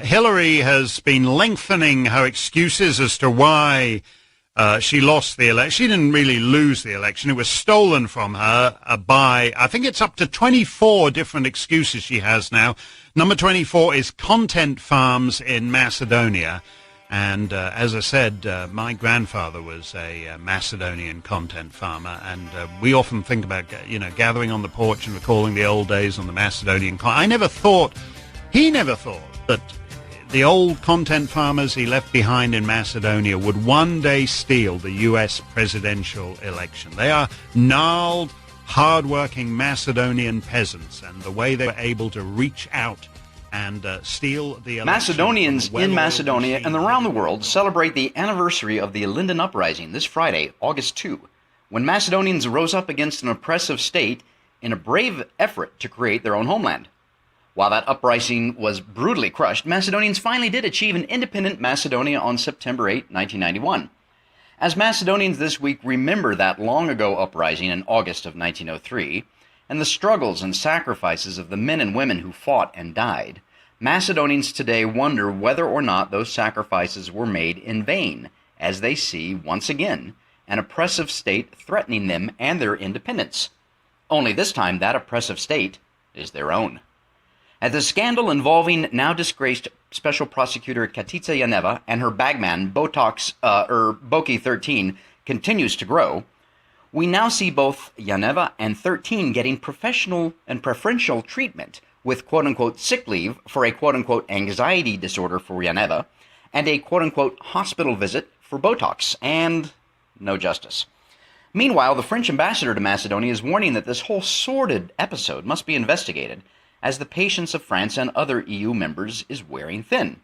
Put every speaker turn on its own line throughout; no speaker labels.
Hillary has been lengthening her excuses as to why she lost the election. She didn't really lose the election. It was stolen from her by, I think it's up to 24 different excuses she has now. Number 24 is content farms in Macedonia. And as I said, my grandfather was a Macedonian content farmer, and we often think about, gathering on the porch and recalling the old days on the Macedonian. He never thought that the old content farmers he left behind in Macedonia would one day steal the U.S. presidential election. They are gnarled, hard-working Macedonian peasants, and the way they were able to reach out and steal the election.
Macedonians in Macedonia and around the world celebrate the anniversary of the Ilinden Uprising this Friday, August 2, when Macedonians rose up against an oppressive state in a brave effort to create their own homeland. While that uprising was brutally crushed, Macedonians finally did achieve an independent Macedonia on September 8, 1991. As Macedonians this week remember that long-ago uprising in August of 1903, and the struggles and sacrifices of the men and women who fought and died, Macedonians today wonder whether or not those sacrifices were made in vain, as they see, once again, an oppressive state threatening them and their independence. Only this time that oppressive state is their own. As the scandal involving now disgraced Special Prosecutor Katica Janeva and her bagman Botox, Boki 13 continues to grow, we now see both Janeva and 13 getting professional and preferential treatment with quote-unquote sick leave for a quote-unquote anxiety disorder for Janeva and a quote-unquote hospital visit for Botox, and no justice. Meanwhile, the French ambassador to Macedonia is warning that this whole sordid episode must be investigated, as the patience of France and other EU members is wearing thin.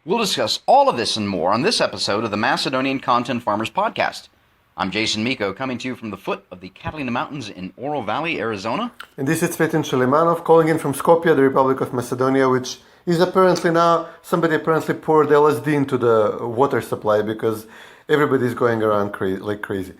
We'll discuss all of this and more on this episode of the Macedonian Content Farmers Podcast. I'm Jason Miko, coming to you from the foot of the Catalina Mountains in Oro Valley, Arizona.
And this is Cvetin Shalimanov, calling in from Skopje, the Republic of Macedonia, which is apparently now, somebody apparently poured LSD into the water supply because everybody's going around like crazy.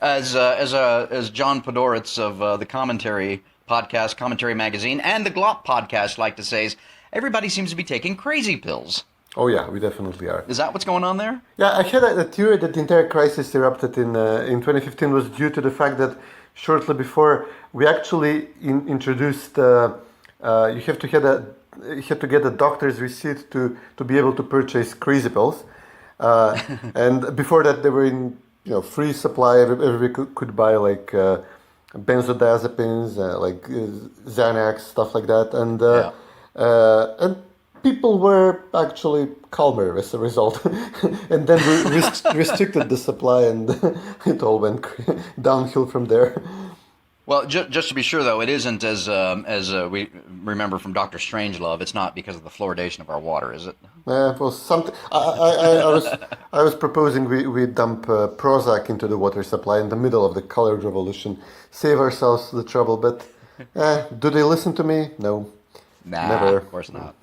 As John Podoritz of the Commentary Podcast, Commentary Magazine, and the Glop Podcast like to say, is everybody seems to be taking crazy pills.
Oh yeah, we definitely are.
Is that what's going on there?
Yeah, I had a theory that the entire crisis erupted in 2015 was due to the fact that shortly before we actually introduced you have to get a doctor's receipt to be able to purchase crazy pills, and before that they were in free supply. Everybody could buy like benzodiazepines, like Xanax, stuff like that, and people were actually calmer as a result. And then we restricted the supply, and it all went downhill from there.
Well, just to be sure, though, it isn't as we remember from Dr. Strangelove. It's not because of the fluoridation of our water, is it?
Well, something. I was proposing we dump Prozac into the water supply in the middle of the colored revolution, save ourselves the trouble. But do they listen to me? No.
Nah,
never.
Of course not.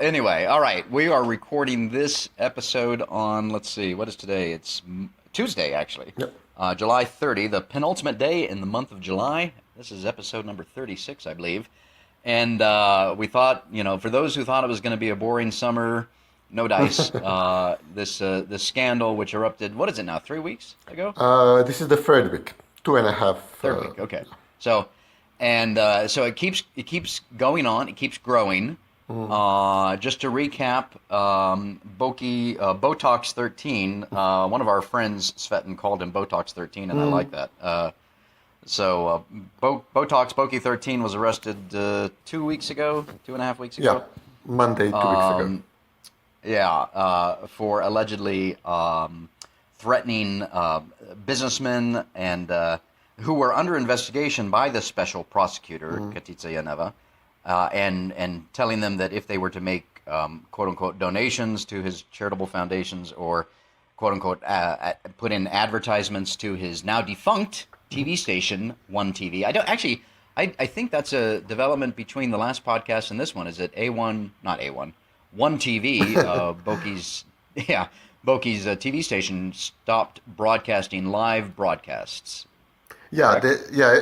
Anyway, all right. We are recording this episode on, let's see, what is today? It's Tuesday, actually.
Yep.
July 30, the penultimate day in the month of July. This is episode number 36, I believe. And we thought, for those who thought it was going to be a boring summer, no dice. This scandal, which erupted, what is it now, 3 weeks ago?
This is the third week, 2.5.
Third week, okay. So it keeps going on. It keeps growing. Just to recap, Botox 13. One of our friends, Cvetin, called him Botox 13, and I like that. Botox Boki 13 was arrested 2.5 weeks ago.
Yeah, Monday, 2 weeks ago.
For allegedly threatening businessmen and who were under investigation by the special prosecutor, Katica Janeva, and telling them that if they were to make quote-unquote donations to his charitable foundations or quote-unquote put in advertisements to his now defunct TV station, One TV. I think that's a development between the last podcast and this one. Is it A1, not A1, One TV, Boki's TV station stopped broadcasting live broadcasts.
Yeah,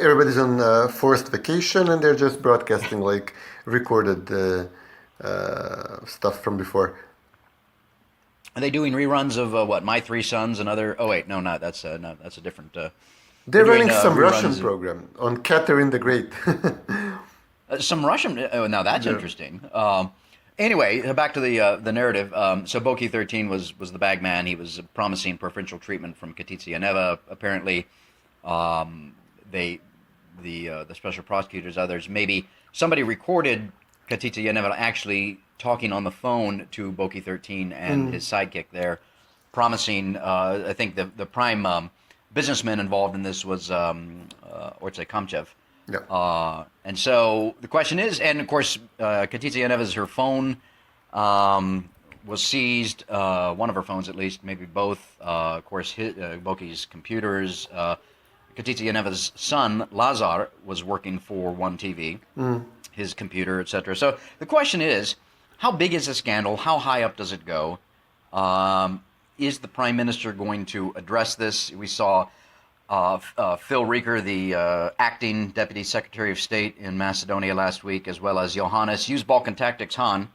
everybody's on forced vacation, and they're just broadcasting like recorded stuff from before.
Are they doing reruns of what, My Three Sons and other? Oh wait, no, that's a different.
They're
doing,
running some Russian
reruns
program on Catherine the Great.
some Russian. Oh, now that's
Yeah.
interesting. Anyway, back to the narrative. So Boki 13 was the bag man. He was promising preferential treatment from Katica Janeva. Apparently, the special prosecutors, others, maybe somebody recorded Katica Janeva actually talking on the phone to Boki 13 and his sidekick there, promising. I think the prime businessman involved in this was Orce Kamchev.
Yeah.
And so the question is, and of course, Katica Janeva's her phone was seized, one of her phones at least, maybe both. Of course, Boki's computers. Katica Janeva's son, Lazar, was working for One TV, his computer, etc. So the question is, how big is the scandal? How high up does it go? Is the Prime Minister going to address this? We saw Phil Reeker, the acting Deputy Secretary of State in Macedonia last week, as well as Johannes, use Balkan Tactics, Hahn.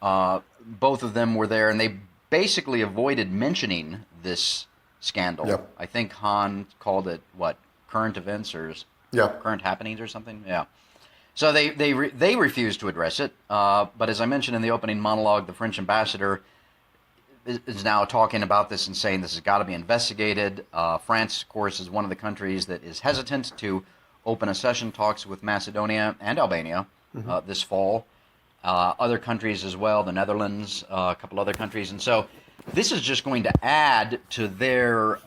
Both of them were there, and they basically avoided mentioning this scandal.
Yep.
I think Hahn called it, what, current events or current happenings or something? Yeah. So they refused to address it. But as I mentioned in the opening monologue, the French ambassador is now talking about this and saying this has got to be investigated. France, of course, is one of the countries that is hesitant to open accession talks with Macedonia and Albania this fall. Other countries as well, the Netherlands, a couple other countries. And so this is just going to add to their,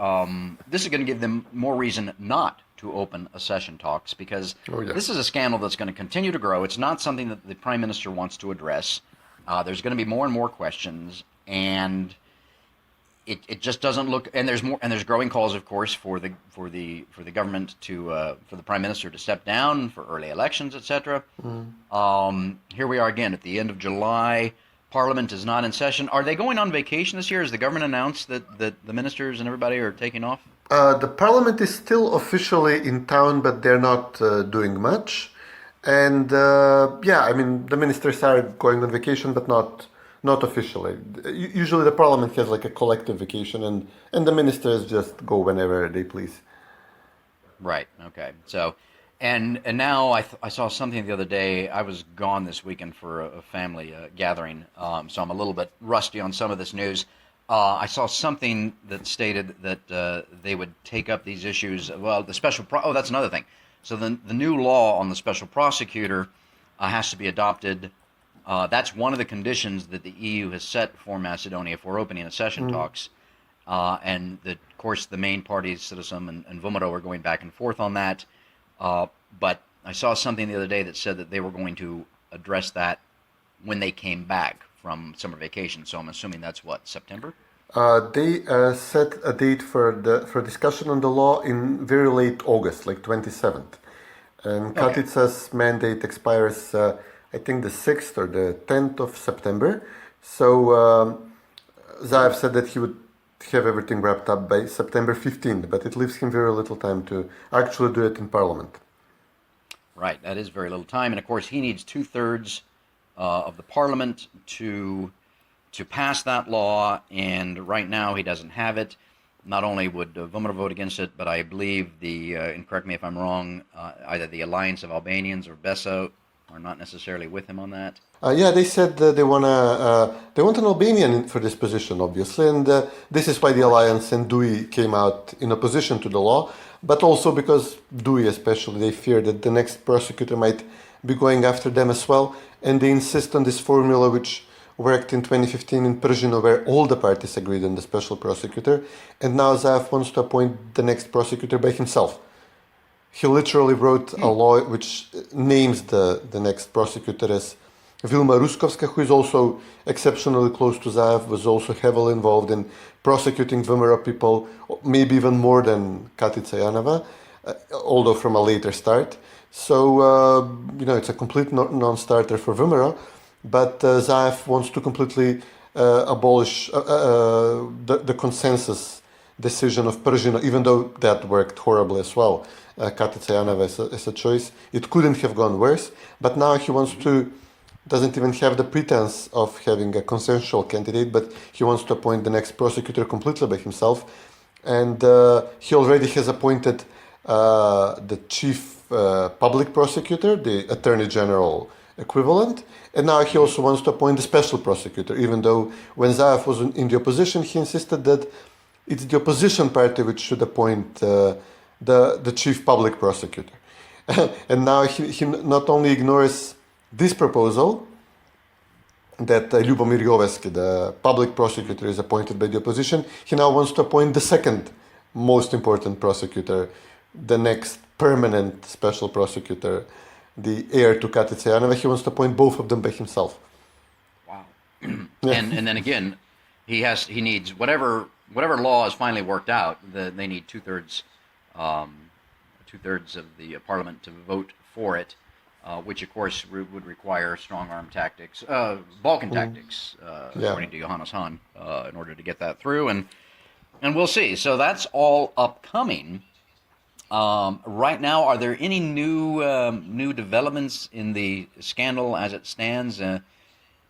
this is going to give them more reason not to open accession talks, because this is a scandal that's going to continue to grow. It's not something that the Prime Minister wants to address. There's going to be more and more questions, and it just doesn't look. And there's growing calls, of course, for the government to for the Prime Minister to step down for early elections, etc. Here we are again at the end of July. Parliament is not in session. Are they going on vacation this year? Has the government announced that the ministers and everybody are taking off?
The Parliament is still officially in town, but they're not doing much. And I mean, the ministers are going on vacation, but not officially. Usually the Parliament has like a collective vacation, and the ministers just go whenever they please.
Right. Okay. So, and now I saw something the other day. I was gone this weekend for a family gathering, so I'm a little bit rusty on some of this news. I saw something that stated that they would take up these issues. Well, the special that's another thing. So the new law on the special prosecutor has to be adopted. That's one of the conditions that the EU has set for Macedonia for opening accession talks. And of course, the main parties, Citizen and Vumero, are going back and forth on that. But I saw something the other day that said that they were going to address that when they came back from summer vacation. So I'm assuming that's what, September?
They set a date for discussion on the law in very late August, like 27th. And Katica's mandate expires, I think, the 6th or the 10th of September. So Zaev said that he would have everything wrapped up by September 15th, but it leaves him very little time to actually do it in Parliament.
Right, that is very little time. And of course, he needs 2/3 of the Parliament to pass that law, and right now he doesn't have it. Not only would Vumero vote against it, but I believe and correct me if I'm wrong, either the Alliance of Albanians or BESO are not necessarily with him on that.
They said they want an Albanian for this position, obviously, and this is why the Alliance and DUI came out in opposition to the law, but also because DUI especially, they fear that the next prosecutor might be going after them as well, and they insist on this formula which worked in 2015 in Pržino, where all the parties agreed on the special prosecutor, and now Zaev wants to appoint the next prosecutor by himself. He literally wrote a law which names the next prosecutor as Vilma Ruskovska, who is also exceptionally close to Zaev, was also heavily involved in prosecuting Vumero people, maybe even more than Katica Janeva, although from a later start. So, it's a complete non-starter for Vumero, but Zaev wants to completely abolish the consensus decision of Pržino, even though that worked horribly as well. Katica Janeva is a choice. It couldn't have gone worse, but now he wants to doesn't even have the pretense of having a consensual candidate, but he wants to appoint the next prosecutor completely by himself. And he already has appointed the chief public prosecutor, the attorney general equivalent, and now he also wants to appoint the special prosecutor, even though when Zaev was in the opposition, he insisted that it's the opposition party which should appoint the chief public prosecutor. And now he not only ignores this proposal, that Ljubomir Joveski, the public prosecutor, is appointed by the opposition, he now wants to appoint the second most important prosecutor, the next permanent special prosecutor, the heir to Katica Janeva. He wants to appoint both of them by himself.
Wow. And then again, he needs whatever law is finally worked out. They need two-thirds of the parliament to vote for it. Which, of course, would require strong-arm tactics, Balkan tactics, according to Johannes Hahn, in order to get that through. And we'll see. So that's all upcoming. Right now, are there any new developments in the scandal as it stands?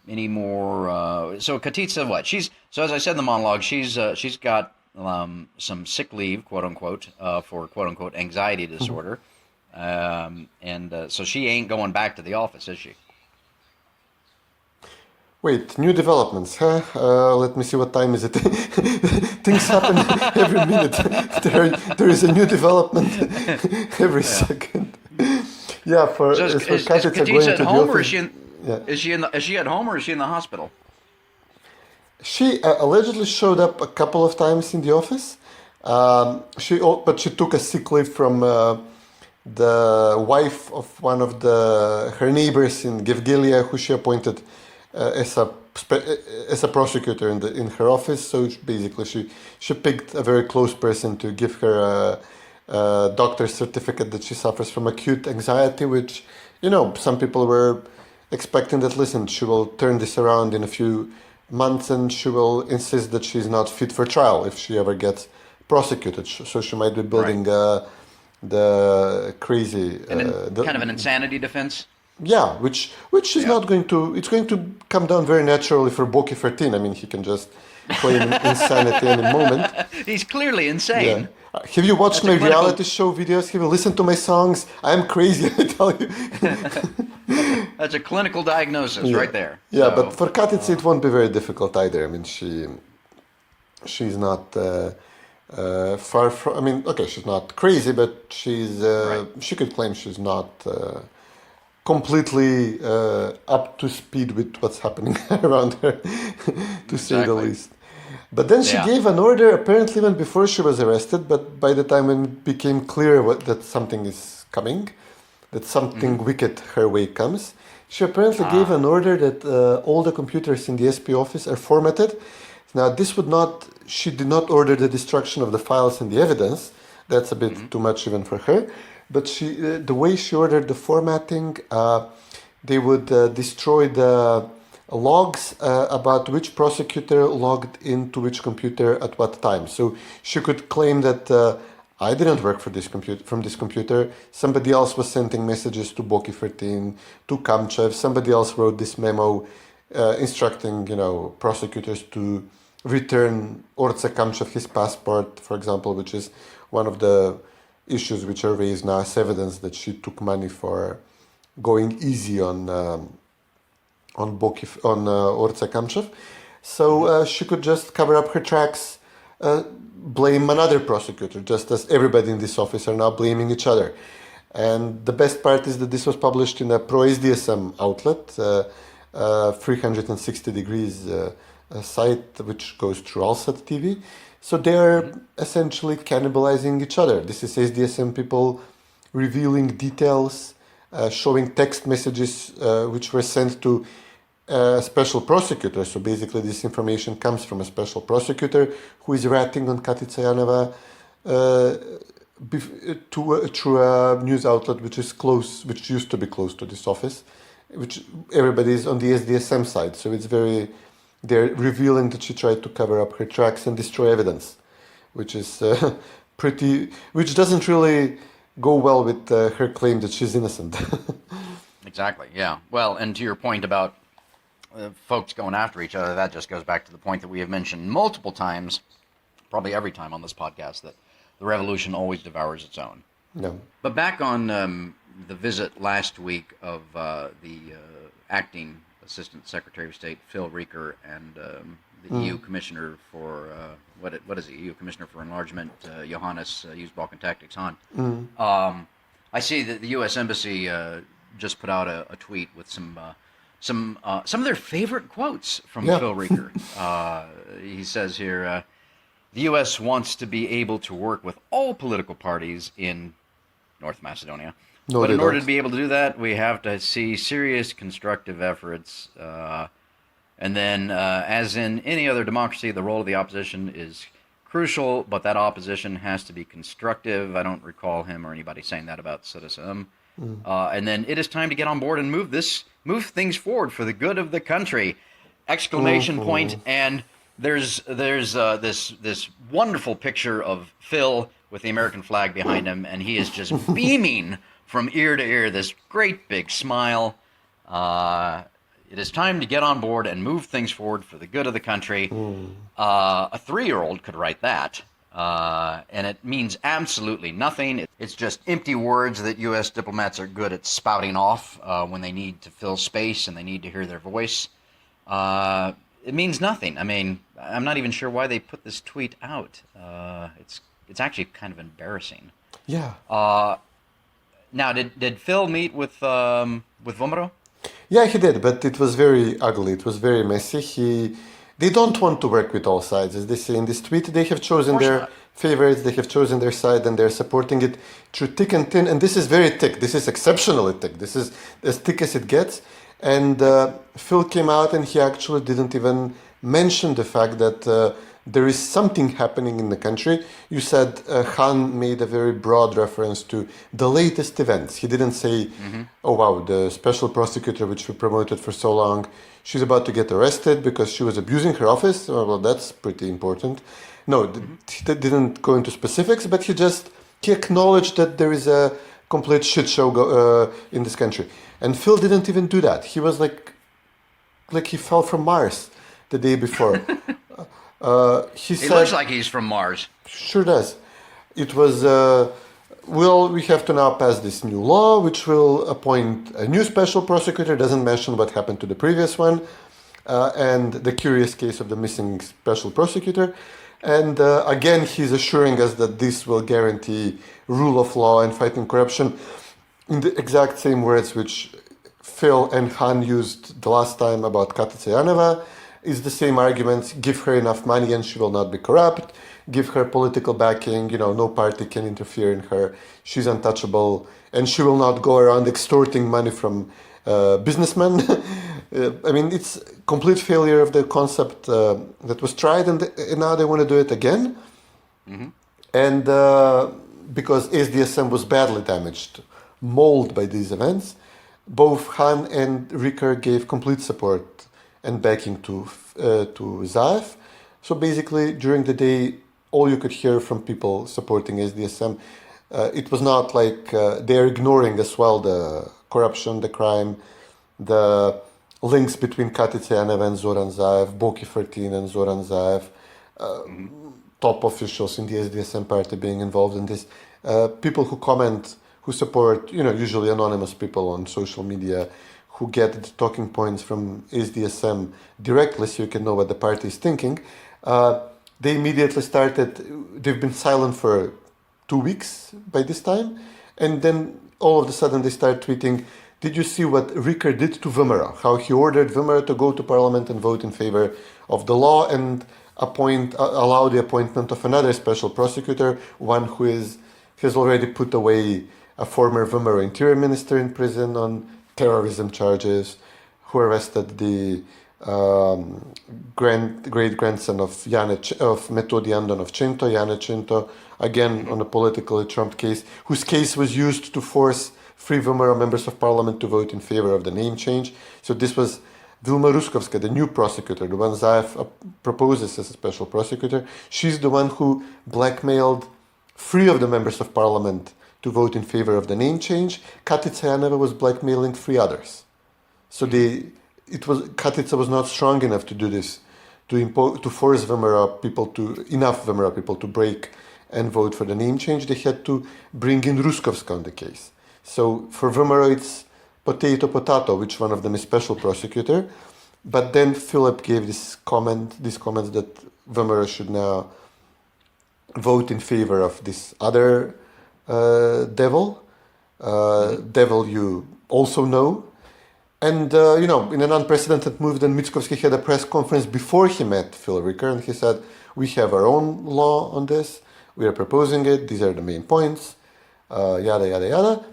Any more? So Katica, what? So as I said in the monologue, she's got some sick leave, quote unquote, for quote unquote anxiety disorder. So she ain't going back to the office, is she?
Wait, new developments, huh? Let me see, what time is it? Things happen every minute. There is a new development every second. Yeah,
is Katica at home, or is she at home, or is she in the hospital?
She allegedly showed up a couple of times in the office. But she took a sick leave from the wife of one of her neighbors in Gevgelia, who she appointed as a prosecutor in her office. So basically, she picked a very close person to give her a doctor's certificate that she suffers from acute anxiety, which, some people were expecting that, listen, she will turn this around in a few months and she will insist that she's not fit for trial if she ever gets prosecuted. So she might be building the crazy...
kind of an insanity defense?
Yeah, which is not going to... It's going to come down very naturally for Boki 13. I mean, he can just claim insanity any moment.
He's clearly insane.
Yeah. Have you watched my reality show videos? Have you listened to my songs? I'm crazy, I tell you.
That's a clinical diagnosis right there.
Yeah, but for Katica it won't be very difficult either. I mean, she's not... far from, I mean, okay, she's not crazy, but she could claim she's not completely up to speed with what's happening around her, to say the least. But then she gave an order, apparently even before she was arrested, but by the time when it became clear that something is coming, that something wicked her way comes, she apparently gave an order that all the computers in the SP office are formatted. Now, she did not order the destruction of the files and the evidence. That's a bit too much even for her. But the way she ordered the formatting, they would destroy the logs about which prosecutor logged into which computer at what time. So she could claim that I didn't work from this computer. Somebody else was sending messages to Boki 13, to Kamchev. Somebody else wrote this memo instructing, prosecutors to return Orce Kamchev his passport, for example, which is one of the issues which are raised now as evidence that she took money for going easy on Orce Kamchev. So she could just cover up her tracks, blame another prosecutor, just as everybody in this office are now blaming each other. And the best part is that this was published in a pro-SDSM outlet, 360 degrees site which goes through Alsat TV. So they are essentially cannibalizing each other. This is SDSM people revealing details, showing text messages which were sent to a special prosecutor. So basically this information comes from a special prosecutor who is ratting on Katica Janeva through a news outlet which used to be close to this office, which everybody is on the SDSM side. So it's they're revealing that she tried to cover up her tracks and destroy evidence, which is which doesn't really go well with her claim that she's innocent.
Exactly, yeah. Well, and to your point about folks going after each other, that just goes back to the point that we have mentioned multiple times, probably every time on this podcast, that the revolution always devours its own.
No.
But back on the visit last week of the acting Assistant Secretary of State, Phil Reeker, and the EU Commissioner for, what is it, EU Commissioner for Enlargement, Johannes, used Balkan Tactics, Hahn. I see that the U.S. Embassy just put out a tweet with some of their favorite quotes from Phil Reeker. He says here, the U.S. wants to be able to work with all political parties in North Macedonia.
No,
but in order to be able to do that, we have to see serious constructive efforts. And then, as in any other democracy, the role of the opposition is crucial, but that opposition has to be constructive. I don't recall him or anybody saying that about Citizen. And then it is time to get on board and move things forward for the good of the country! Exclamation point. And there's this wonderful picture of Phil with the American flag behind him, and he is just beaming from ear to ear, this great big smile. It is time to get on board and move things forward for the good of the country. A 3-year-old could write that. And it means absolutely nothing. It's just empty words that U.S. diplomats are good at spouting off when they need to fill space and they need to hear their voice. It means nothing. I mean, I'm not even sure why they put this tweet out. It's actually kind of embarrassing.
Yeah.
Now, did Phil meet with Vomero?
Yeah, he did, but it was very ugly. It was very messy. They don't want to work with all sides. As they say in this tweet, they have chosen their favorites, they have chosen their side, and they're supporting it through thick and thin. And this is very thick. This is exceptionally thick. This is as thick as it gets. And Phil came out and he actually didn't even mention the fact that there is something happening in the country. You said Hahn made a very broad reference to the latest events. He didn't say, oh wow, the special prosecutor which we promoted for so long, she's about to get arrested because she was abusing her office. Oh, well, that's pretty important. No, he didn't go into specifics, but he acknowledged that there is a complete shit show in this country. And Phil didn't even do that. He was like he fell from Mars the day before. He said,
looks like he's from Mars.
Sure does. It was, we have to now pass this new law, which will appoint a new special prosecutor, doesn't mention what happened to the previous one, and the curious case of the missing special prosecutor. And again, he's assuring us that this will guarantee rule of law and fighting corruption in the exact same words which Phil and Hahn used the last time about Katica Janeva. Is the same arguments: give her enough money and she will not be corrupt, give her political backing, no party can interfere in her, she's untouchable, and she will not go around extorting money from businessmen. I mean, it's complete failure of the concept that was tried, and now they want to do it again. And because SDSM was badly damaged, mauled by these events, both Hahn and Reeker gave complete support and backing to Zaev. So basically, during the day, all you could hear from people supporting SDSM, it was not like they're ignoring as well the corruption, the crime, the links between Katica Janeva and Zoran Zaev, Boki 13 and Zoran Zaev, top officials in the SDSM party being involved in this, people who comment, who support, usually anonymous people on social media, who get the talking points from SDSM directly so you can know what the party is thinking. They immediately they've been silent for 2 weeks by this time, and then all of a sudden they start tweeting, did you see what Reeker did to Vomero? How he ordered Vomero to go to parliament and vote in favor of the law and allow the appointment of another special prosecutor, one who has already put away a former Vomero interior minister in prison on terrorism charges, who arrested the great-grandson of Metodi Andon of Cinto, Jane Cinto, again on a politically trumped case, whose case was used to force 3 Vomero members of parliament to vote in favor of the name change. So this was Vilma Ruskovska, the new prosecutor, the one Zaev proposes as a special prosecutor. She's the one who blackmailed 3 of the members of parliament to vote in favor of the name change. Katica Janeva was blackmailing 3 others. So Katica was not strong enough to do this, to force enough VMRO people to break and vote for the name change. They had to bring in Ruskovska on the case. So for VMRO it's potato, which one of them is special prosecutor. But then Philip gave these comments that VMRO should now vote in favor of this other devil you also know. And, in an unprecedented move, then Mickoski had a press conference before he met Phil Reeker, and he said, we have our own law on this, we are proposing it, these are the main points, yada, yada, yada.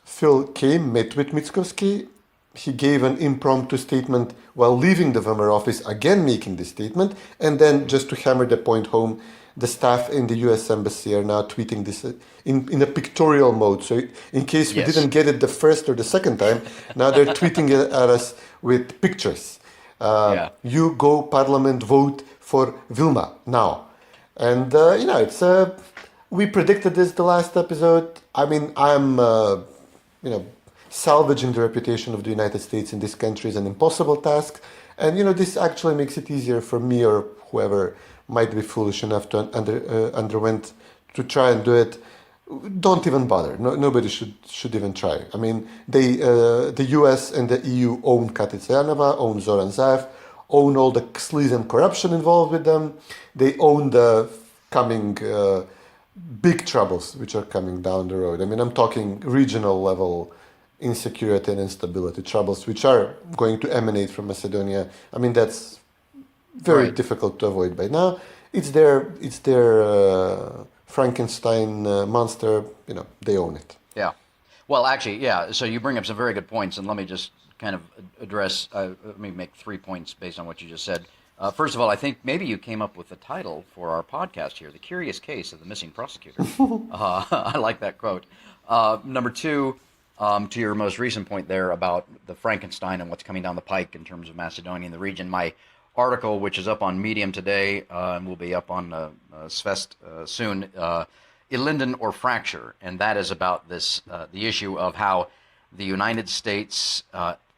Phil came, met with Mickoski, he gave an impromptu statement while leaving the VMRO office, again making this statement, and then just to hammer the point home, the staff in the US Embassy are now tweeting this in a pictorial mode. So in case we didn't get it the first or the second time, now they're tweeting it at us with pictures. You go Parliament, vote for Vilma now. And, we predicted this the last episode. I mean, I'm, salvaging the reputation of the United States in this country is an impossible task. And, this actually makes it easier for me or whoever might be foolish enough to underwent to try and do it. Don't even bother. Nobody should even try. I mean, the US and the EU own Katica Janeva, own Zoran Zaev, own all the sleaze and corruption involved with them. They own the coming big troubles which are coming down the road. I mean, I'm talking regional level insecurity and instability troubles which are going to emanate from Macedonia. I mean, that's very difficult to avoid by now. It's their Frankenstein monster. They own it.
Yeah. Well, actually, yeah. So you bring up some very good points, and let me just kind of address. Let me make 3 points based on what you just said. First of all, I think maybe you came up with the title for our podcast here: "The Curious Case of the Missing Prosecutor." I like that quote. Number 2. To your most recent point there about the Frankenstein and what's coming down the pike in terms of Macedonia and the region, my article, which is up on Medium today and will be up on Svest soon, Ilinden or Fracture, and that is about this the issue of how the United States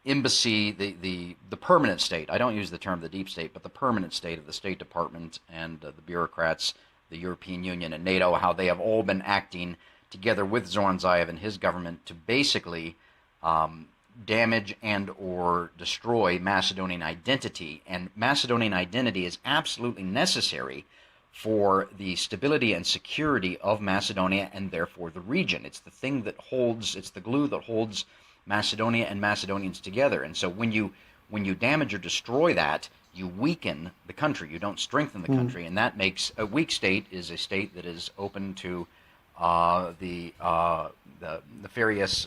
embassy, the permanent state, I don't use the term the deep state, but the permanent state of the State Department and the bureaucrats, the European Union and NATO, how they have all been acting together with Zoran Zaev and his government to basically damage and or destroy Macedonian identity. And Macedonian identity is absolutely necessary for the stability and security of Macedonia and therefore the region. It's the thing that holds, it's the glue that holds Macedonia and Macedonians together. And so when you damage or destroy that, you weaken the country. You don't strengthen the country. And that makes a weak state is a state that is open to the nefarious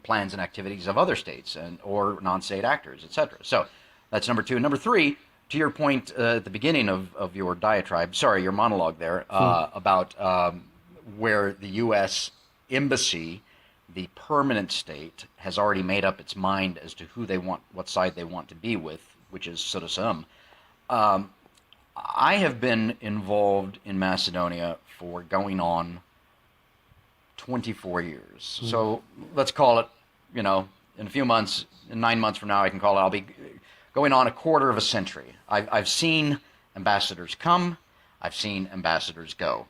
plans and activities of other states or non-state actors, etc. So that's number 2. Number 3, to your point at the beginning of your diatribe, your monologue there, about where the U.S. embassy, the permanent state, has already made up its mind as to who they want, what side they want to be with, which is Sodasum. I have been involved in Macedonia for going on 24 years. So let's call it, in a few months, in 9 months from now, I can call it, I'll be going on a quarter of a century. I've seen ambassadors come, I've seen ambassadors go.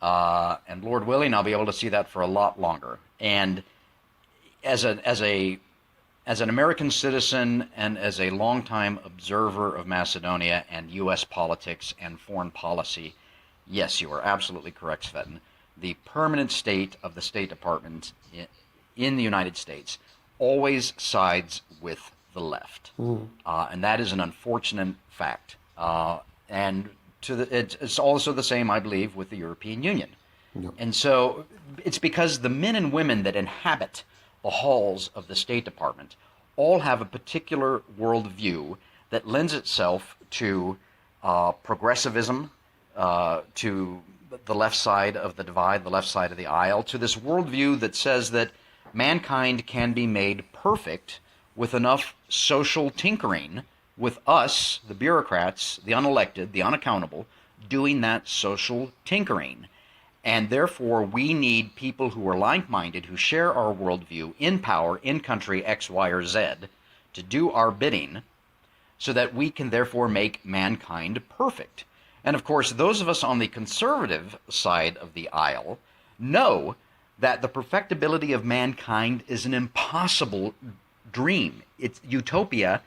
And Lord willing, I'll be able to see that for a lot longer. And as an American citizen and as a longtime observer of Macedonia and U.S. politics and foreign policy, yes, you are absolutely correct, Cvetin. The permanent state of the State Department in the United States always sides with the left. And that is an unfortunate fact. And it's also the same, I believe, with the European Union. Yep. And so it's because the men and women that inhabit the halls of the State Department all have a particular worldview that lends itself to progressivism, to the left side of the divide, the left side of the aisle, to this worldview that says that mankind can be made perfect with enough social tinkering, with us, the bureaucrats, the unelected, the unaccountable, doing that social tinkering. And therefore, we need people who are like-minded, who share our worldview, in power, in country X, Y, or Z, to do our bidding, so that we can therefore make mankind perfect. And of course, those of us on the conservative side of the aisle know that the perfectibility of mankind is an impossible dream. Utopia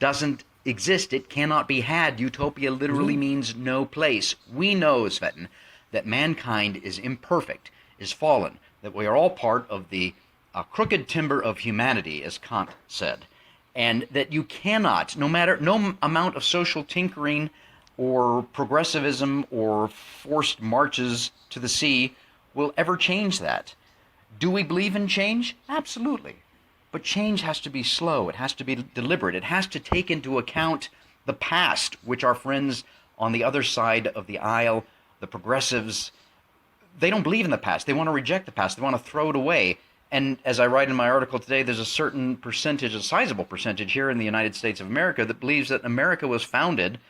doesn't exist. It cannot be had. Utopia literally means no place. We know, Cvetin, that mankind is imperfect, is fallen, that we are all part of the crooked timber of humanity, as Kant said, and that you cannot, no amount of social tinkering or progressivism or forced marches to the sea will ever change that. Do we believe in change? Absolutely. But change has to be slow. It has to be deliberate. It has to take into account the past, which our friends on the other side of the aisle, the progressives, they don't believe in the past. They want to reject the past. They want to throw it away. And as I write in my article today, there's a certain percentage, a sizable percentage here in the United States of America that believes that America was founded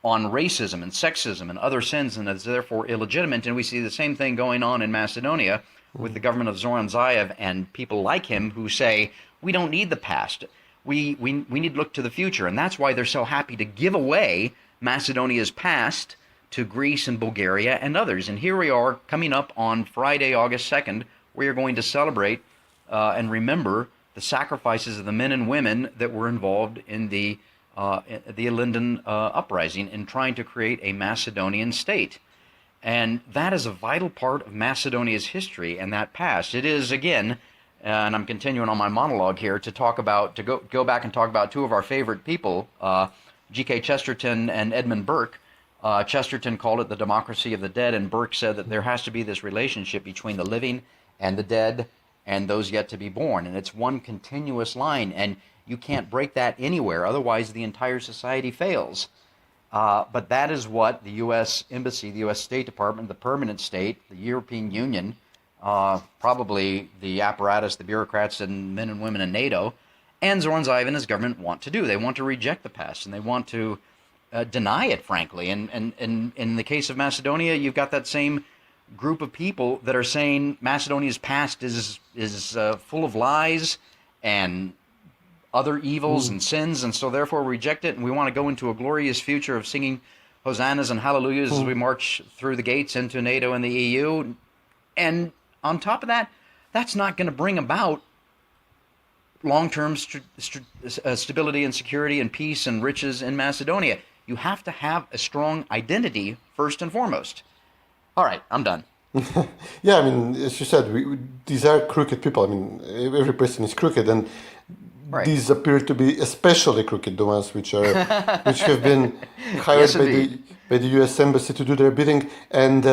on racism and sexism and other sins and is therefore illegitimate. And we see the same thing going on in Macedonia with the government of Zoran Zaev and people like him who say, we don't need the past. We need to look to the future. And that's why they're so happy to give away Macedonia's past to Greece and Bulgaria and others. And here we are coming up on Friday, August 2nd. We are going to celebrate and remember the sacrifices of the men and women that were involved in the Ilinden Uprising in trying to create a Macedonian state. And that is a vital part of Macedonia's history and that past. It is, again, and I'm continuing on my monologue here, to go back and talk about two of our favorite people, G.K. Chesterton and Edmund Burke. Chesterton called it the democracy of the dead, and Burke said that there has to be this relationship between the living and the dead and those yet to be born. And it's one continuous line, and you can't break that anywhere. Otherwise, the entire society fails. But that is what the U.S. Embassy, the U.S. State Department, the permanent state, the European Union, probably the apparatus, the bureaucrats and men and women in NATO, and Zoran Zaev and his government want to do. They want to reject the past, and they want to deny it, frankly. And in the case of Macedonia, you've got that same group of people that are saying Macedonia's past is full of lies and other evils and sins, and so therefore reject it, and we want to go into a glorious future of singing hosannas and hallelujahs as we march through the gates into NATO and the EU. And on top of that, that's not going to bring about long-term stability and security and peace and riches in Macedonia. You have to have a strong identity first and foremost. All right, I'm done.
Yeah, I mean, as you said, these are crooked people. I mean, every person is crooked, and
right.
These appear to be especially crooked, the ones which have been hired
Yes,
by the U.S. Embassy to do their bidding. And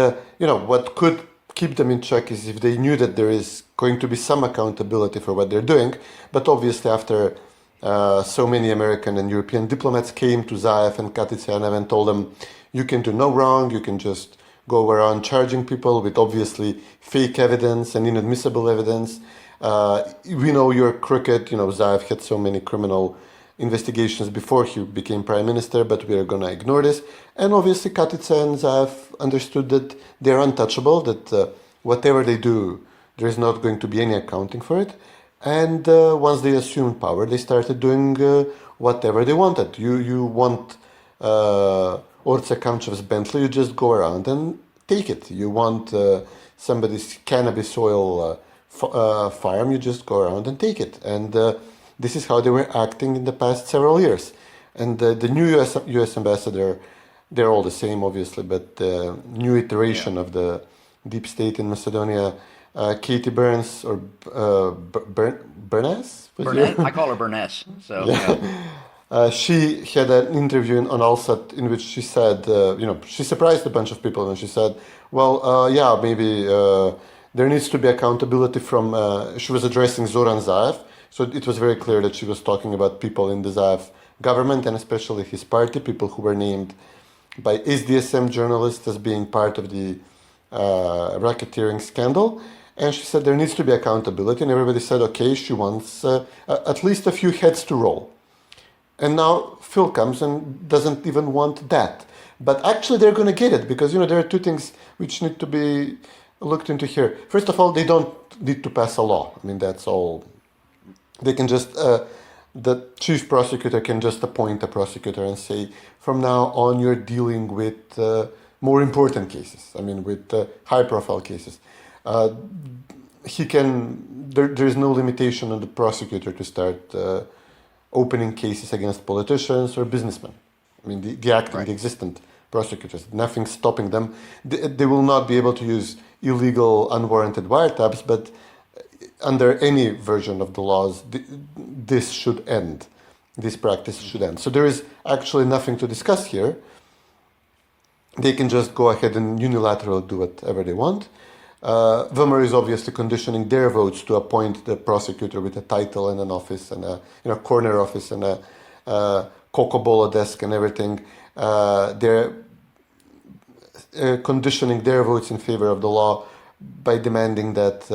what could keep them in check is if they knew that there is going to be some accountability for what they're doing. But obviously, after so many American and European diplomats came to Zaev and Katica Janeva and told them, you can do no wrong, you can just go around charging people with obviously fake evidence and inadmissible evidence. We know you're crooked. Zaev had so many criminal investigations before he became prime minister, but we are going to ignore this. And obviously Katica and Zaev understood that they're untouchable, that whatever they do, there is not going to be any accounting for it. And once they assumed power, they started doing whatever they wanted. You want Orce Kamchev's Bentley, you just go around and take it. You want somebody's cannabis oil farm, you just go around and take it. And this is how they were acting in the past several years. And the new US ambassador, they're all the same, obviously, but the new iteration of the deep state in Macedonia, Katie Burns, or Burness?
I call her Burness. So.
Yeah. She had an interview on Alsat in which she said, she surprised a bunch of people, and she said, maybe there needs to be accountability from, she was addressing Zoran Zaev, so it was very clear that she was talking about people in the Zaev government, and especially his party, people who were named by SDSM journalists as being part of the racketeering scandal. And she said there needs to be accountability, and everybody said, okay, she wants at least a few heads to roll. And now Phil comes and doesn't even want that. But actually, they're going to get it because, there are two things which need to be looked into here. First of all, they don't need to pass a law. I mean, that's all. They can just, the chief prosecutor can just appoint a prosecutor and say, from now on, you're dealing with more important cases. I mean, with high-profile cases. There is no limitation on the prosecutor to start opening cases against politicians or businessmen. I mean, the acting, the existent prosecutors, nothing stopping them. They will not be able to use illegal, unwarranted wiretaps, but under any version of the laws, this should end. This practice should end. So there is actually nothing to discuss here. They can just go ahead and unilaterally do whatever they want. VMRO is obviously conditioning their votes to appoint the prosecutor with a title and an office and a corner office and a Coca-Cola desk and everything. They're conditioning their votes in favor of the law by demanding that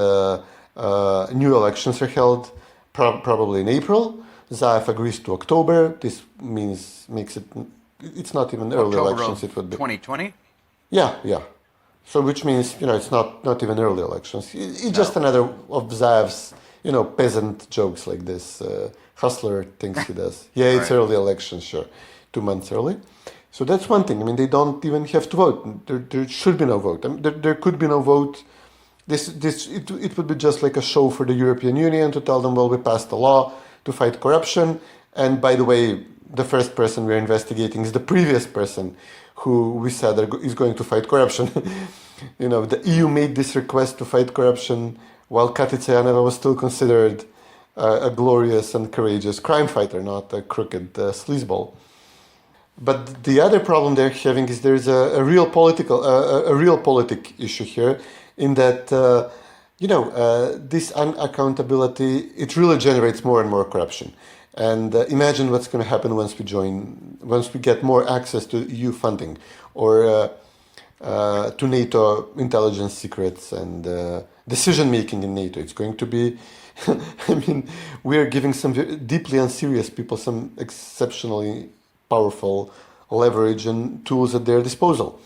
new elections are held, probably in April. Zaev agrees to October. This makes it. It's not even early
October
elections. It would be
2020.
Yeah. So which means it's not even early elections. It's just another of Zaev's peasant jokes like this hustler things he does. Yeah, it's early elections, sure, 2 months early. So that's one thing. I mean, they don't even have to vote. There should be no vote. I mean, there could be no vote. It would be just like a show for the European Union to tell them, well, we passed a law to fight corruption, and by the way, the first person we're investigating is the previous person who we said is going to fight corruption. The EU made this request to fight corruption while Katica Janeva was still considered a glorious and courageous crime fighter, not a crooked sleazeball. But the other problem they're having is there's a real politic issue here, in that this unaccountability, it really generates more and more corruption. And imagine what's going to happen once we get more access to EU funding or to NATO intelligence secrets and decision making in NATO. It's going to be, we are giving some deeply unserious people some exceptionally powerful leverage and tools at their disposal.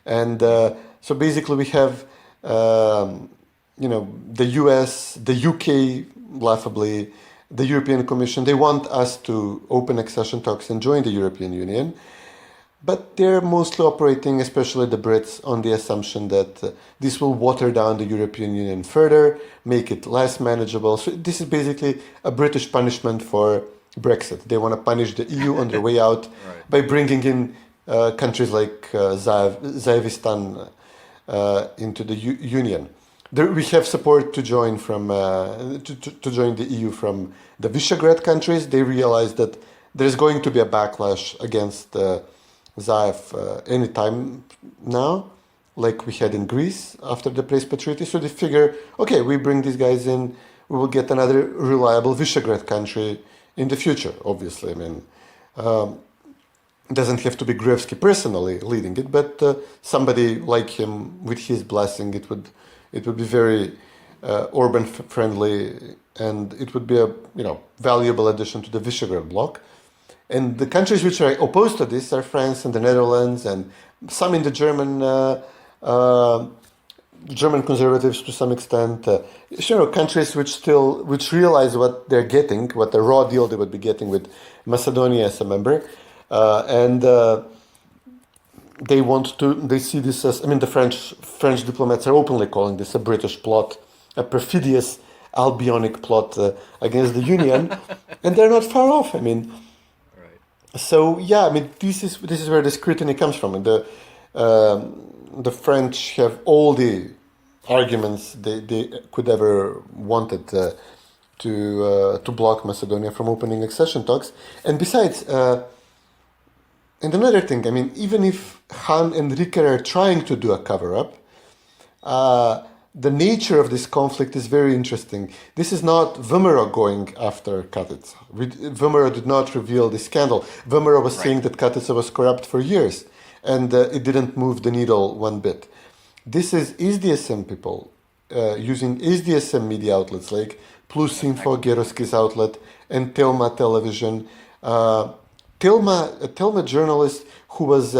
And so basically we have, the US, the UK, laughably, the European Commission, they want us to open accession talks and join the European Union, but they're mostly operating, especially the Brits, on the assumption that this will water down the European Union further, make it less manageable. So this is basically a British punishment for Brexit. They want to punish the EU on their way out by bringing in countries like Zaevistan into the Union. We have support to join to join the EU from the Visegrad countries. They realize that there's going to be a backlash against Zaev any time now, like we had in Greece after the Praise Patrioti. So they figure, okay, we bring these guys in, we will get another reliable Visegrad country in the future. Obviously, doesn't have to be Gruevski personally leading it, but somebody like him with his blessing, it would be very Orban friendly, and it would be a valuable addition to the Visegrad bloc. And the countries which are opposed to this are France and the Netherlands, and some in the German conservatives to some extent. Countries which realize what they're getting, what the raw deal they would be getting with Macedonia as a member, and they see this as, the French diplomats are openly calling this a British plot, a perfidious Albionic plot against the Union, and they're not far off. So this is where the scrutiny comes from. The French have all the arguments they could ever wanted to block Macedonia from opening accession talks, and besides. And another thing, even if Hahn and Reeker are trying to do a cover-up, the nature of this conflict is very interesting. This is not VMRO going after Katica. VMRO did not reveal the scandal. VMRO was saying that Katica was corrupt for years, and it didn't move the needle one bit. This is SDSM people using SDSM media outlets like Plus Info, Geroski's outlet, and Telma television. A Telma journalist who was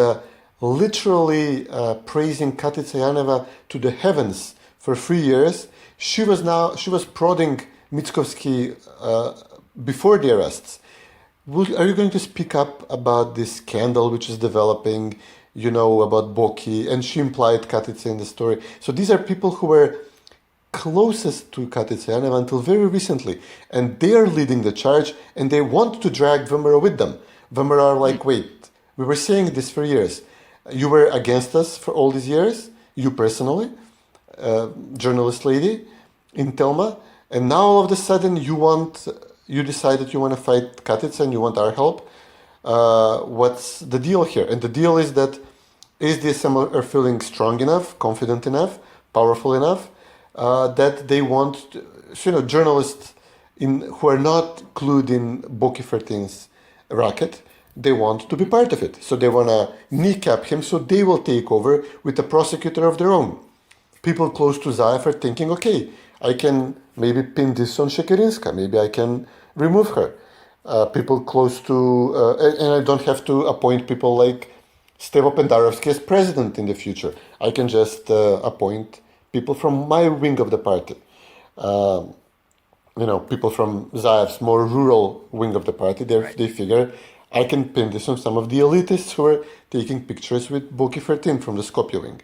literally praising Katica Janeva to the heavens for 3 years. She was prodding Mickovsky before the arrests. Are you going to speak up about this scandal which is developing, about Boki? And she implied Katica in the story. So these are people who were closest to Katica Janeva until very recently. And they are leading the charge, and they want to drag Vemera with them. Vemera are like, wait, we were saying this for years. You were against us for all these years, you personally, journalist lady in Telma, and now all of a sudden you decided you want to fight Katica and you want our help. What's the deal here? And the deal is that the SSM are feeling strong enough, confident enough, powerful enough, that they want, journalists who are not clued in Boki 13's racket, they want to be part of it. So they want to kneecap him, so they will take over with a prosecutor of their own. People close to Zaev are thinking, okay, I can maybe pin this on Shekerinska, maybe I can remove her. People close to, and I don't have to appoint people like Stevo Pendarovsky as president in the future. I can just appoint people from my wing of the party. People from Zaev's more rural wing of the party, they figure I can pin this on some of the elitists who are taking pictures with Boki 13 from the Skopje wing.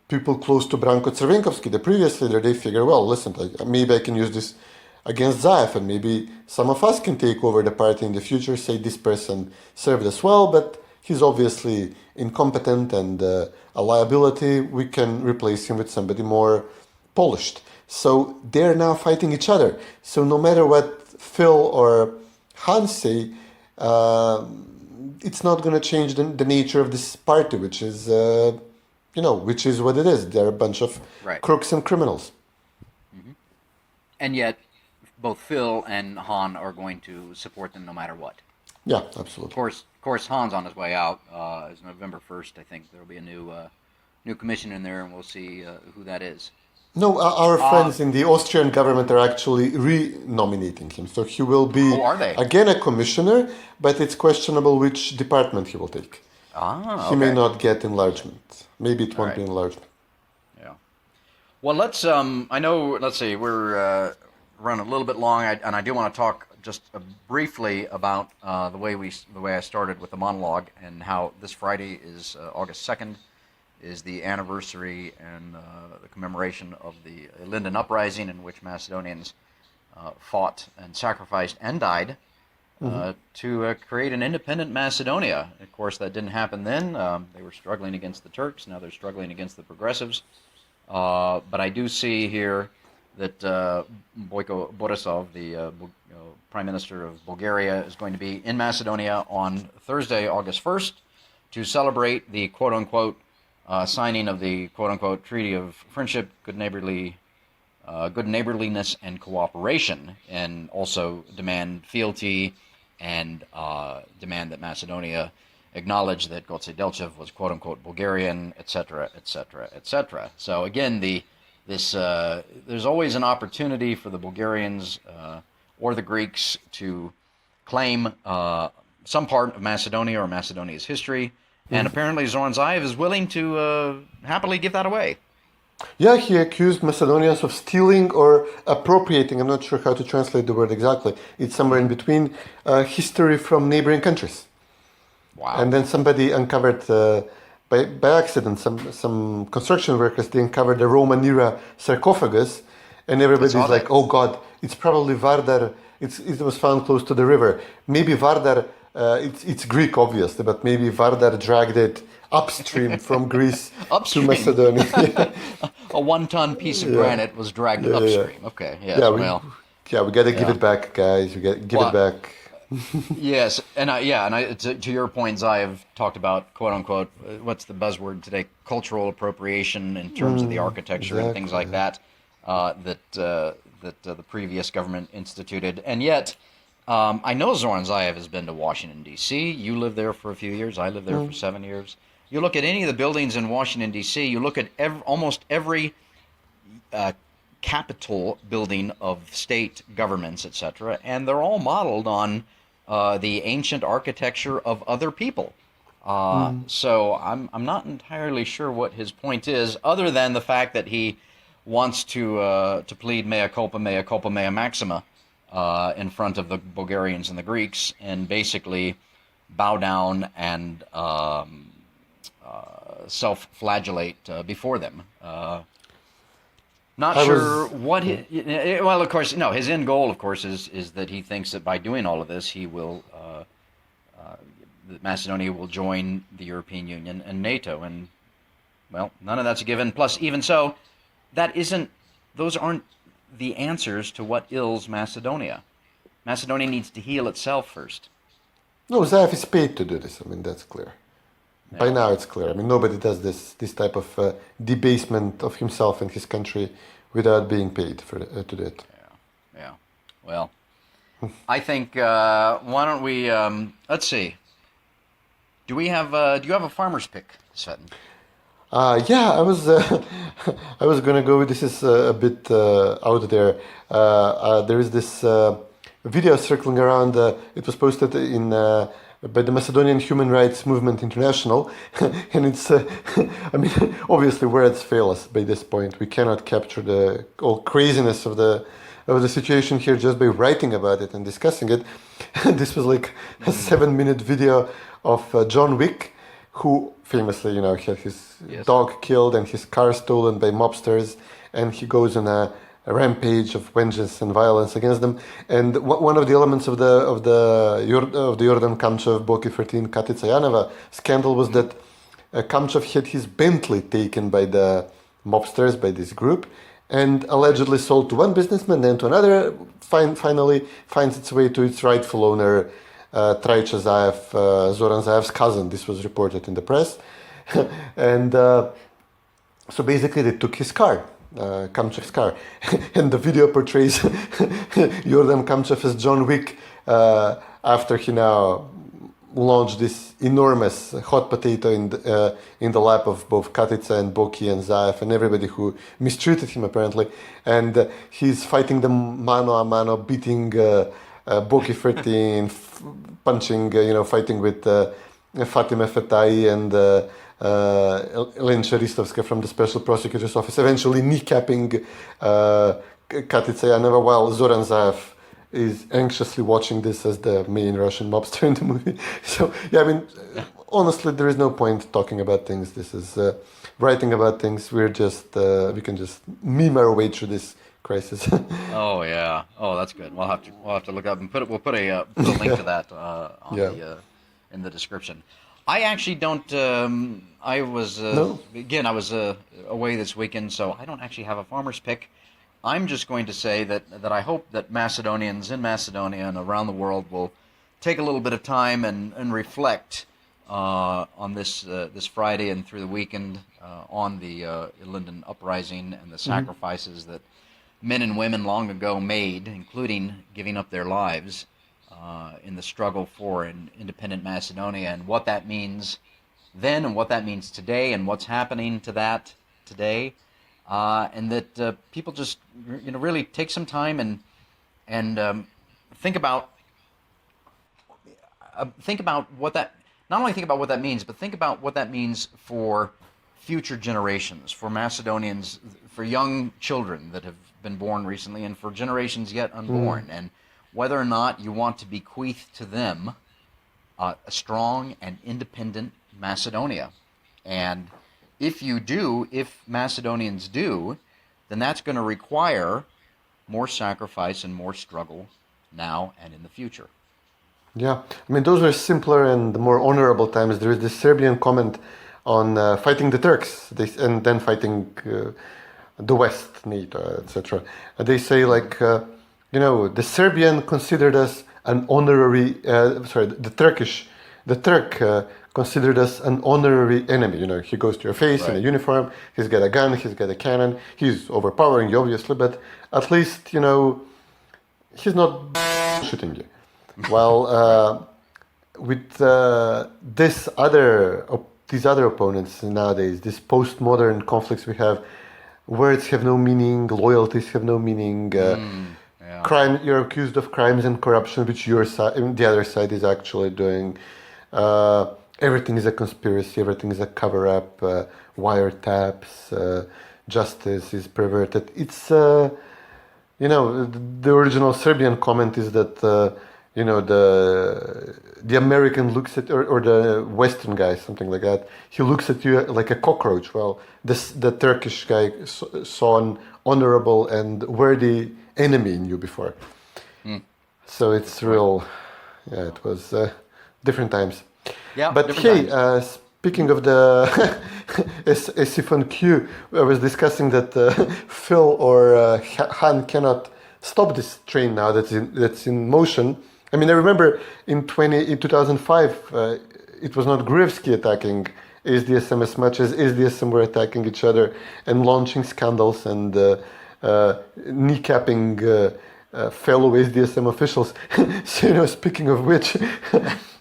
People close to Branko Crvenkovski, the previous leader, they figure, well, listen, maybe I can use this against Zaev, and maybe some of us can take over the party in the future, say this person served us well, but he's obviously incompetent and a liability. We can replace him with somebody more polished. So they're now fighting each other. So no matter what Phil or Hahn say, it's not going to change the nature of this party, which is, which is what it is. They're a bunch of crooks and criminals.
Mm-hmm. And yet, both Phil and Hahn are going to support them no matter what.
Yeah, absolutely.
Of course, Hahn's on his way out. It's November 1st. I think there will be a new commission in there, and we'll see who that is.
No, our friends in the Austrian government are actually re-nominating him. So he will be, again, a commissioner, but it's questionable which department he will take. He may not get enlargement. Maybe it won't be enlargement.
Yeah. Well, let's see, we're running a little bit long, and I do want to talk just briefly about the way I started with the monologue, and how this Friday is August 2nd. Is the anniversary and the commemoration of the Ilinden Uprising, in which Macedonians fought and sacrificed and died to create an independent Macedonia. Of course, that didn't happen then. They were struggling against the Turks. Now they're struggling against the progressives. But I do see here that Boyko Borisov, the Prime Minister of Bulgaria, is going to be in Macedonia on Thursday, August 1st, to celebrate the quote-unquote signing of the quote-unquote Treaty of Friendship, good neighborliness and cooperation, and also demand fealty and demand that Macedonia acknowledge that Goce Delchev was quote-unquote Bulgarian, etc., etc., etc. So again, there's always an opportunity for the Bulgarians or the Greeks to claim some part of Macedonia or Macedonia's history. And apparently Zoran Zaev is willing to happily give that away.
Yeah, he accused Macedonians of stealing or appropriating, I'm not sure how to translate the word exactly, it's somewhere in between, history from neighboring countries.
Wow.
And then somebody uncovered, by accident, some construction workers, they uncovered a Roman-era sarcophagus, and everybody's like, oh God, it's probably Vardar, it was found close to the river. Maybe Vardar... it's Greek, obviously, but maybe Vardar dragged it upstream from Greece to Macedonia.
A 1-ton piece of granite was dragged upstream. Okay, yes,
we got to give it back, guys. We got to give it back.
Yes, and to your point, Zaev talked about quote unquote, what's the buzzword today? Cultural appropriation in terms of the architecture and things like that that the previous government instituted, and yet. I know Zoran Zaev has been to Washington, D.C. You lived there for a few years. I lived there for 7 years. You look at any of the buildings in Washington, D.C., you look at almost every capital building of state governments, etc., and they're all modeled on the ancient architecture of other people. So I'm not entirely sure what his point is, other than the fact that he wants to plead mea culpa, mea maxima in front of the Bulgarians and the Greeks, and basically bow down and self-flagellate before them. Not sure what well, of course, no. His end goal, of course, is that he thinks that by doing all of this, he will that Macedonia will join the European Union and NATO, and well, none of that's a given. Plus, even so, those aren't the answers to what ails Macedonia. Macedonia needs to heal itself first.
No, Zaev is paid to do this. I mean, that's clear. Yeah. By now, it's clear. I mean, nobody does this type of debasement of himself and his country without being paid to do it.
Yeah. Well, I think why don't we? Let's see. Do you have a farmer's pick, Cvetin?
Yeah, I was I was gonna go. This is a bit out there. There is this video circling around. It was posted by the Macedonian Human Rights Movement International, and it's. I mean, obviously, words fail us by this point. We cannot capture the all craziness of the situation here just by writing about it and discussing it. This was like a 7-minute video of John Wick, who famously, had his dog killed and his car stolen by mobsters, and he goes on a rampage of vengeance and violence against them. And one of the elements of the Jordan Kamchev Boki 13 Katica Janeva scandal was that Kamchev had his Bentley taken by the mobsters, by this group, and allegedly sold to one businessman, then to another. Finally finds its way to its rightful owner, Traicha Zaev, Zoran Zaev's cousin. This was reported in the press. And so basically they took his car, Kamchev's car. And the video portrays Jordan Kamchev as John Wick after he now launched this enormous hot potato in the lap of both Katica and Boki and Zaev and everybody who mistreated him apparently. And he's fighting them mano a mano, beating Boki 13, punching, fighting with Fatima Fetai and Ilinden Uprising from the Special Prosecutor's Office, eventually kneecapping Katica Janeva, while Zoran Zaev is anxiously watching this as the main Russian mobster in the movie. So, yeah, I mean, honestly, there is no point talking about things. This is writing about things. We can just meme our way through this crisis.
Oh yeah. Oh, that's good. We'll have to look up and we'll put a link to that in the description. I actually don't. I was I was away this weekend, so I don't actually have a farmer's pick. I'm just going to say that I hope that Macedonians in Macedonia and around the world will take a little bit of time and reflect on this Friday and through the weekend on the Ilinden Uprising and the sacrifices that men and women long ago made, including giving up their lives in the struggle for an independent Macedonia, and what that means then and what that means today and what's happening to that today. And that people just really take some time and think about what that, not only think about what that means, but think about what that means for future generations, for Macedonians, for young children that have been born recently, and for generations yet unborn, and whether or not you want to bequeath to them a strong and independent Macedonia. And if Macedonians do, then that's going to require more sacrifice and more struggle now and in the future.
Yeah, I mean, those were simpler and more honorable times. There is this Serbian comment on fighting the Turks and then fighting the West, NATO, etc. They say, the Serbian considered us an honorary, the Turk considered us an honorary enemy. He goes to your face in a uniform, he's got a gun, he's got a cannon, he's overpowering you, obviously, but at least, he's not shooting you. While with these other opponents nowadays, these postmodern conflicts we have, words have no meaning, loyalties have no meaning, crime, you're accused of crimes and corruption, which the other side is actually doing. everything is a conspiracy, everything is a cover-up, wiretaps, justice is perverted. It's, the original Serbian comment is that, the American looks at, or the Western guy, something like that, he looks at you like a cockroach. Well, the Turkish guy saw an honorable and worthy enemy in you before. So it's real, it was different times.
Yeah,
but hey, speaking of the Siphon Q, I was discussing that Phil or Hahn cannot stop this train now that's in motion. I mean, I remember in 2005, it was not Gruevski attacking SDSM as much as SDSM were attacking each other and launching scandals and kneecapping fellow SDSM officials. So, speaking of which,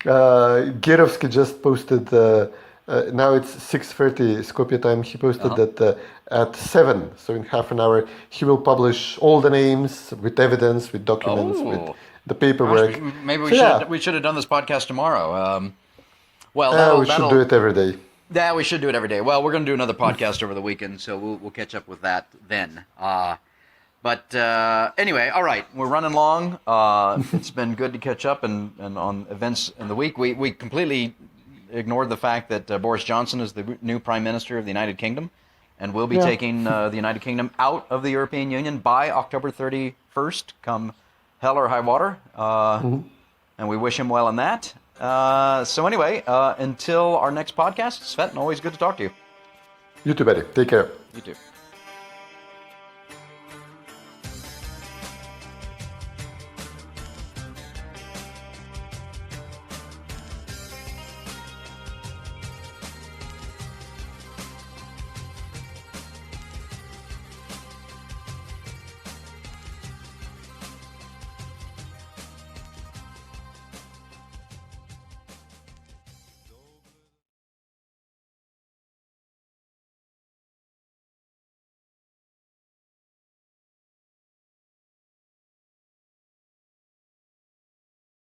Gerovsky just posted, now it's 6:30 Skopje time, he posted that at 7, so in half an hour, he will publish all the names with evidence, with documents, with the paperwork.
Gosh, maybe we should have done this podcast tomorrow.
We should do it every day.
Yeah, we should do it every day. Well, we're going to do another podcast over the weekend, so we'll catch up with that then. But anyway, all right, we're running long. It's been good to catch up and on events in the week. We completely ignored the fact that Boris Johnson is the new Prime Minister of the United Kingdom and will be taking the United Kingdom out of the European Union by October 31st, come hell or high water. And we wish him well in that. So anyway, until our next podcast, Cvetin, always good to talk to you.
You too, buddy. Take care.
You too.